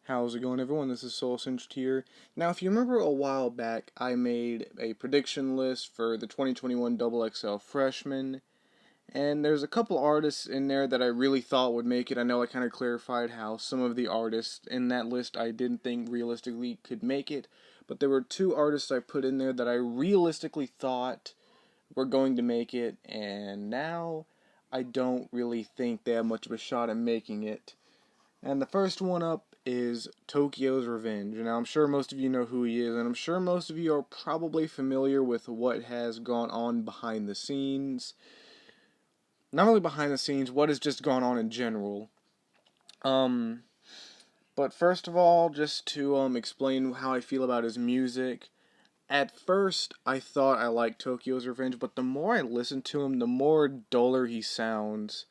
How's it going, everyone? This is Soul Singed here. Now, if you remember a while back, I made a prediction list for the 2021 Double XL Freshman, and there's a couple artists in there that I really thought would make it. I know I kind of clarified how some of the artists in that list I didn't think realistically could make it, but there were two artists I put in there that I realistically thought were going to make it, and now I don't really think they have much of a shot at making it. And the first one up is Tokyo's Revenge. Now, I'm sure most of you know who he is, and I'm sure most of you are probably familiar with what has gone on behind the scenes. Not really behind the scenes, what has just gone on in general. Um, but first of all, just to explain how I feel about his music. At first, I thought I liked Tokyo's Revenge, but the more I listen to him, the more duller he sounds.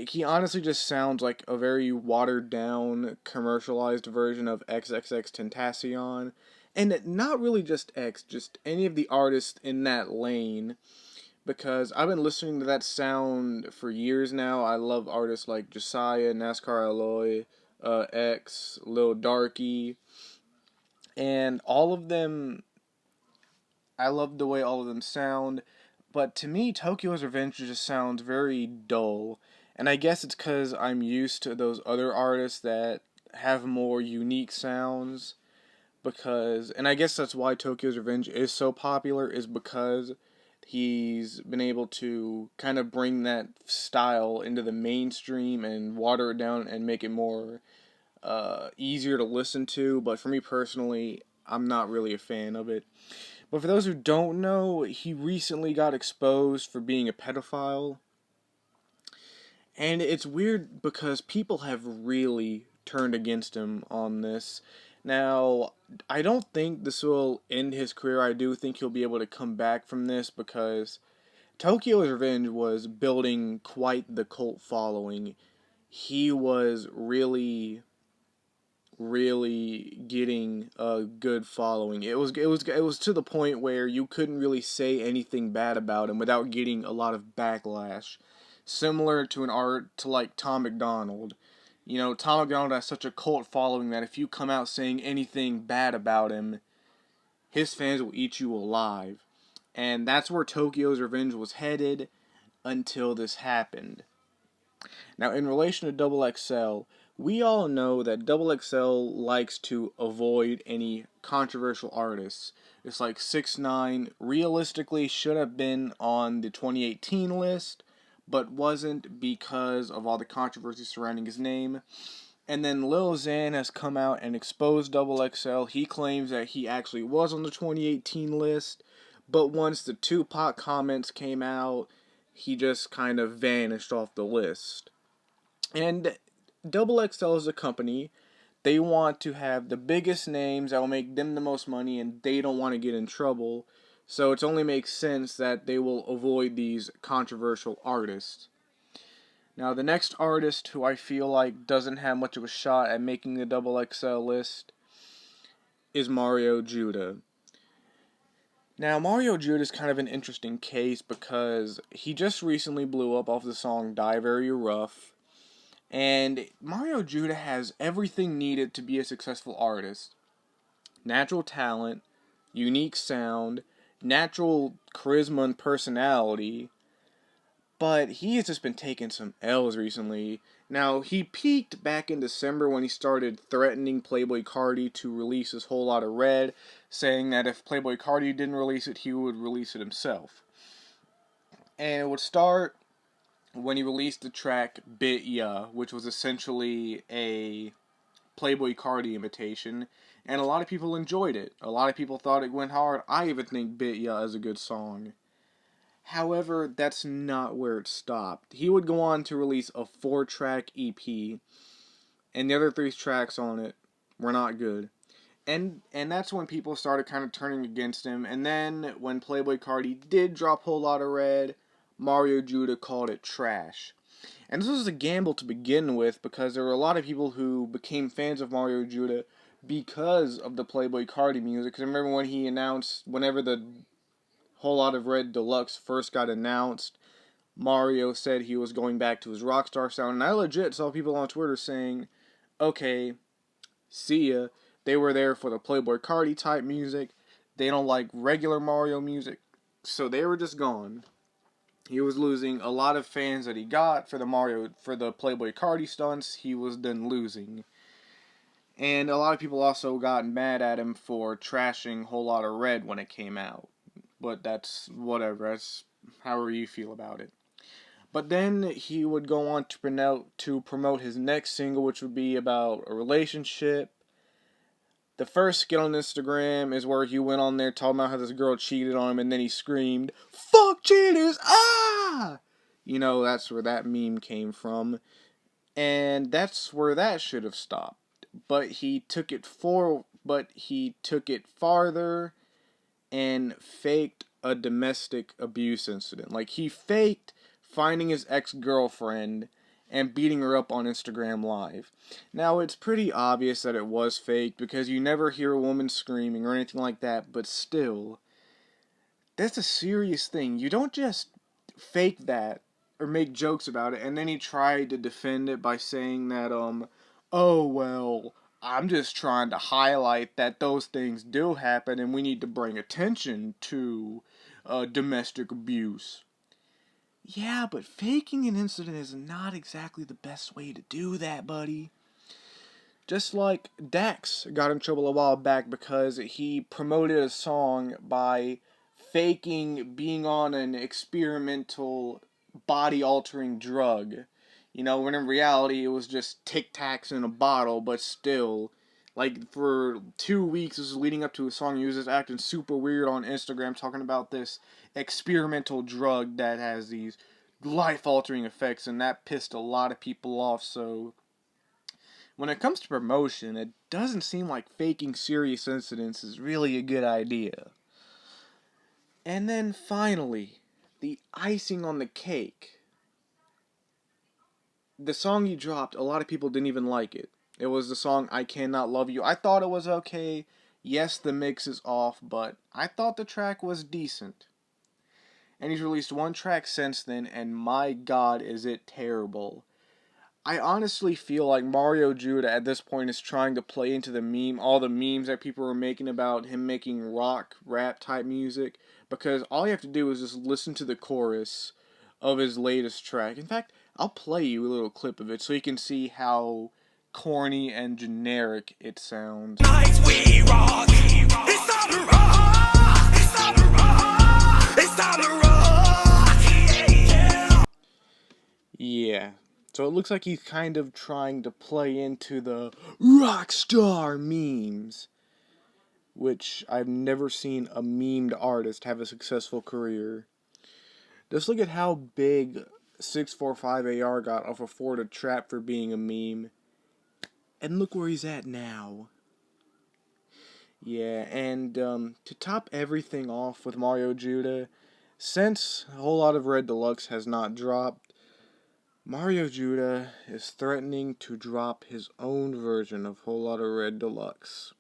He honestly just sounds like a very watered down, commercialized version of XXX Tentacion. And not really just X, just any of the artists in that lane. Because I've been listening to that sound for years now. I love artists like Josiah, NASCAR Alloy, X, Lil Darky. And all of them, I love the way all of them sound. But to me, Tokyo's Revenge just sounds very dull. And I guess it's because I'm used to those other artists that have more unique sounds. And I guess that's why Tokyo's Revenge is so popular, is because he's been able to kind of bring that style into the mainstream and water it down and make it more easier to listen to. But for me personally, I'm not really a fan of it. But for those who don't know, he recently got exposed for being a pedophile. And it's weird because people have really turned against him on this. Now, I don't think this will end his career. I do think he'll be able to come back from this because Tokyo's Revenge was building quite the cult following. He was really getting a good following. It was to the point where you couldn't really say anything bad about him without getting a lot of backlash. Similar to an art to like Tom McDonald. You know, Tom McDonald has such a cult following that if you come out saying anything bad about him, his fans will eat you alive. And that's where Tokyo's Revenge was headed until this happened. Now, in relation to Double XL, we all know that Double XL likes to avoid any controversial artists. It's like 6 9 realistically should have been on the 2018 list, but wasn't because of all the controversy surrounding his name. And then Lil Xan has come out and exposed Double XL. He claims that he actually was on the 2018 list, but once the Tupac comments came out, he just kind of vanished off the list. And Double XL is a company. They want to have the biggest names that will make them the most money, and they don't want to get in trouble. So it only makes sense that they will avoid these controversial artists. Now, the next artist who I feel like doesn't have much of a shot at making the Double XL list is Mario Judah. Now, Mario Judah is kind of an interesting case because he just recently blew up off the song Die Very Rough. And Mario Judah has everything needed to be a successful artist: natural talent, unique sound, natural charisma and personality. But he has just been taking some L's recently. Now, he peaked back in December when he started threatening Playboi Carti to release his Whole Lotta Red, saying that if Playboi Carti didn't release it, he would release it himself. And it would start when he released the track Bit Ya, which was essentially a Playboi Carti imitation, and a lot of people enjoyed it. A lot of people thought it went hard. I even think Bit Ya is a good song. However, that's not where it stopped. He would go on to release a 4-track EP, and the other 3 tracks on it were not good. And that's when people started kind of turning against him. And then when Playboi Carti did drop Whole Lotta Red, Mario Judah called it trash. And this was a gamble to begin with because there were a lot of people who became fans of Mario Judah because of the Playboi Carti music. Because I remember when he announced, whenever the Whole Lotta Red Deluxe first got announced, Mario said he was going back to his Rockstar sound. And I legit saw people on Twitter saying, okay, See ya. They were there for the Playboi Carti type music. They don't like regular Mario music. So they were just gone. He was losing a lot of fans that he got for the Playboi Carti stunts. He was then losing. And a lot of people also got mad at him for trashing Whole Lotta Red when it came out. But that's whatever. That's however you feel about it. But then he would go on to promote his next single, which would be about a relationship. The first skit on Instagram is where he went on there talking about how this girl cheated on him, and then he screamed, "Fuck cheaters! Ah!" You know, that's where that meme came from. And that's where that should have stopped. But he took it farther and faked a domestic abuse incident. Like, he faked finding his ex-girlfriend and beating her up on Instagram Live. Now, it's pretty obvious that it was fake because you never hear a woman screaming or anything like that, but still, that's a serious thing. You don't just fake that or make jokes about it. And then he tried to defend it by saying that, oh, well, I'm just trying to highlight that those things do happen and we need to bring attention to domestic abuse. Yeah, but faking an incident is not exactly the best way to do that, buddy. Just like Dax got in trouble a while back because he promoted a song by faking being on an experimental body-altering drug. You know, when in reality it was just Tic Tacs in a bottle, but still, like, for 2 weeks, this was leading up to a song, he was just acting super weird on Instagram, talking about this experimental drug that has these life-altering effects, and that pissed a lot of people off, so when it comes to promotion, it doesn't seem like faking serious incidents is really a good idea. And then finally, the icing on the cake. The song you dropped, a lot of people didn't even like it. It was the song I Cannot Love You. I thought it was okay. Yes, the mix is off, but I thought the track was decent. And he's released one track since then, and my god, is it terrible. I honestly feel like Mario Judah at this point is trying to play into all the memes that people were making about him making rock, rap type music, because all you have to do is just listen to the chorus of his latest track. In fact, I'll play you a little clip of it so you can see how corny and generic it sounds. Nights we rock. It's time to rock. It's time to rock. It's time to rock. Yeah. So it looks like he's kind of trying to play into the rock star memes, which I've never seen a memed artist have a successful career. Just look at how big 645AR got off of Florida Trap for being a meme. And look where he's at now. Yeah, and to top everything off with Mario Judah, since a whole lot of Red Deluxe has not dropped, Mario Judah is threatening to drop his own version of Whole Lotta Red Deluxe.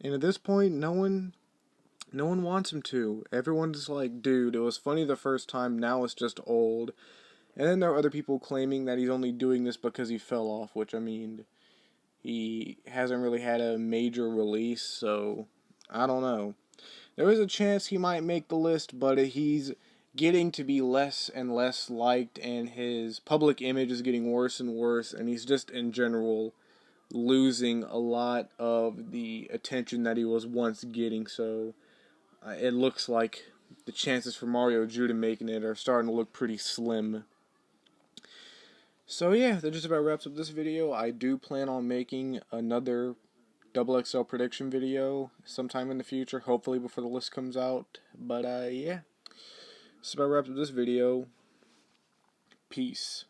And at this point, no one wants him to. Everyone's like, dude, it was funny the first time, now it's just old. And then there are other people claiming that he's only doing this because he fell off, which, I mean, he hasn't really had a major release, so I don't know. There is a chance he might make the list, but he's getting to be less and less liked, and his public image is getting worse and worse, and he's just in general losing a lot of the attention that he was once getting, so it looks like the chances for Mario Judah making it are starting to look pretty slim. So yeah, that just about wraps up this video. I do plan on making another XXL prediction video sometime in the future, hopefully before the list comes out, but yeah. This about wraps up this video. Peace.